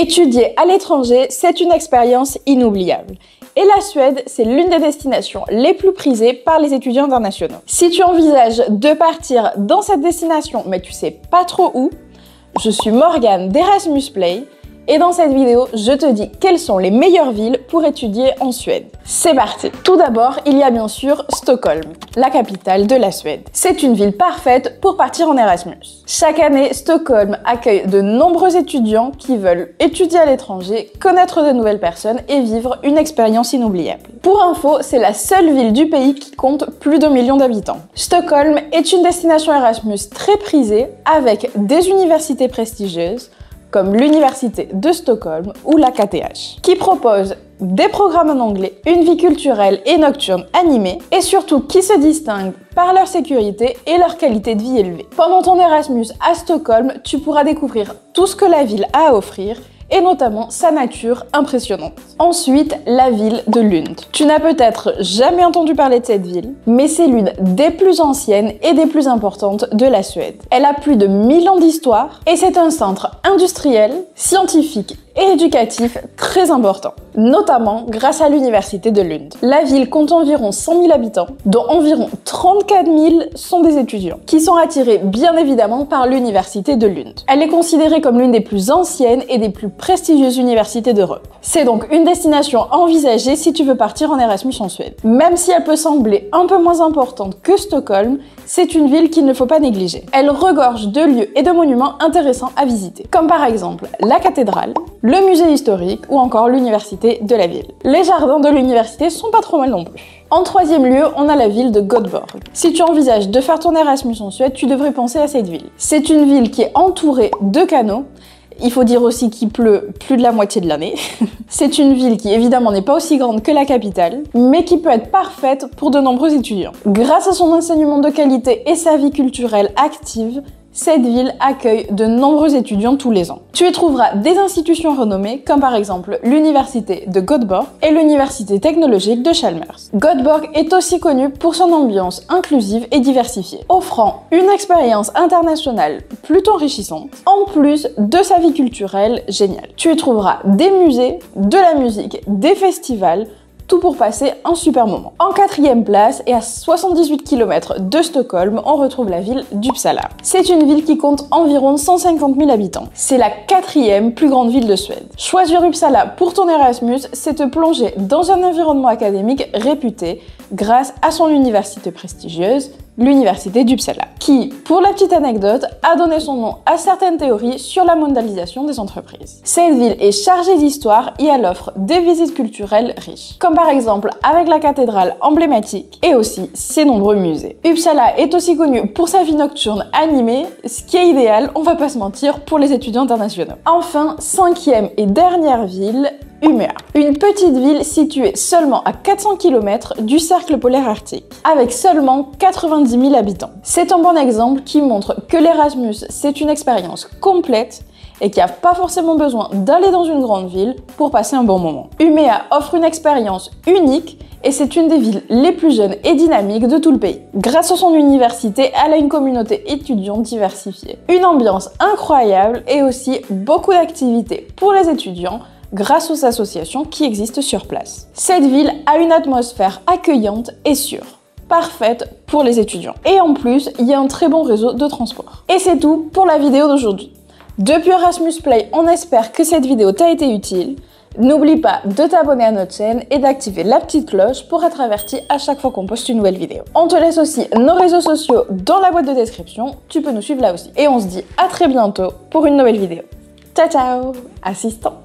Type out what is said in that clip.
Étudier à l'étranger, c'est une expérience inoubliable. Et la Suède, c'est l'une des destinations les plus prisées par les étudiants internationaux. Si tu envisages de partir dans cette destination, mais tu sais pas trop où, je suis Morgane d'Erasmus Play. Et dans cette vidéo, je te dis quelles sont les meilleures villes pour étudier en Suède. C'est parti! Tout d'abord, il y a bien sûr Stockholm, la capitale de la Suède. C'est une ville parfaite pour partir en Erasmus. Chaque année, Stockholm accueille de nombreux étudiants qui veulent étudier à l'étranger, connaître de nouvelles personnes et vivre une expérience inoubliable. Pour info, c'est la seule ville du pays qui compte plus d'1 million d'habitants. Stockholm est une destination Erasmus très prisée avec des universités prestigieuses, comme l'Université de Stockholm ou la KTH, qui propose des programmes en anglais, une vie culturelle et nocturne animée, et surtout qui se distinguent par leur sécurité et leur qualité de vie élevée. Pendant ton Erasmus à Stockholm, tu pourras découvrir tout ce que la ville a à offrir, et notamment sa nature impressionnante. Ensuite, la ville de Lund. Tu n'as peut-être jamais entendu parler de cette ville, mais c'est l'une des plus anciennes et des plus importantes de la Suède. Elle a plus de 1000 ans d'histoire et c'est un centre industriel, scientifique et éducatif très important, notamment grâce à l'université de Lund. La ville compte environ 100 000 habitants, dont environ 34 000 sont des étudiants, qui sont attirés bien évidemment par l'université de Lund. Elle est considérée comme l'une des plus anciennes et des plus prestigieuses universités d'Europe. C'est donc une destination à envisager si tu veux partir en Erasmus en Suède. Même si elle peut sembler un peu moins importante que Stockholm, c'est une ville qu'il ne faut pas négliger. Elle regorge de lieux et de monuments intéressants à visiter, comme par exemple la cathédrale, le musée historique ou encore l'université de la ville. Les jardins de l'université sont pas trop mal non plus. En troisième lieu, on a la ville de Göteborg. Si tu envisages de faire ton Erasmus en Suède, tu devrais penser à cette ville. C'est une ville qui est entourée de canaux. Il faut dire aussi qu'il pleut plus de la moitié de l'année. C'est une ville qui évidemment n'est pas aussi grande que la capitale, mais qui peut être parfaite pour de nombreux étudiants. Grâce à son enseignement de qualité et sa vie culturelle active, cette ville accueille de nombreux étudiants tous les ans. Tu y trouveras des institutions renommées comme par exemple l'université de Göteborg et l'université technologique de Chalmers. Göteborg est aussi connue pour son ambiance inclusive et diversifiée, offrant une expérience internationale plutôt enrichissante, en plus de sa vie culturelle géniale. Tu y trouveras des musées, de la musique, des festivals, tout pour passer un super moment. En quatrième place et à 78 km de Stockholm, on retrouve la ville d'Uppsala. C'est une ville qui compte environ 150 000 habitants. C'est la 4e plus grande ville de Suède. Choisir Uppsala pour ton Erasmus, c'est te plonger dans un environnement académique réputé grâce à son université prestigieuse, l'université d'Uppsala, qui, pour la petite anecdote, a donné son nom à certaines théories sur la mondialisation des entreprises. Cette ville est chargée d'histoire et elle offre des visites culturelles riches, comme par exemple avec la cathédrale emblématique et aussi ses nombreux musées. Uppsala est aussi connue pour sa vie nocturne animée, ce qui est idéal, on va pas se mentir, pour les étudiants internationaux. Enfin, 5e et dernière ville, Umeå, une petite ville située seulement à 400 km du cercle polaire arctique, avec seulement 90 000 habitants. C'est un bon exemple qui montre que l'Erasmus, c'est une expérience complète et qu'il n'y a pas forcément besoin d'aller dans une grande ville pour passer un bon moment. Umeå offre une expérience unique et c'est une des villes les plus jeunes et dynamiques de tout le pays. Grâce à son université, elle a une communauté étudiante diversifiée, une ambiance incroyable et aussi beaucoup d'activités pour les étudiants, grâce aux associations qui existent sur place. Cette ville a une atmosphère accueillante et sûre, parfaite pour les étudiants. Et en plus, il y a un très bon réseau de transport. Et c'est tout pour la vidéo d'aujourd'hui. Depuis Erasmus Play, on espère que cette vidéo t'a été utile. N'oublie pas de t'abonner à notre chaîne et d'activer la petite cloche pour être averti à chaque fois qu'on poste une nouvelle vidéo. On te laisse aussi nos réseaux sociaux dans la boîte de description, tu peux nous suivre là aussi. Et on se dit à très bientôt pour une nouvelle vidéo. Ciao ciao, assistant!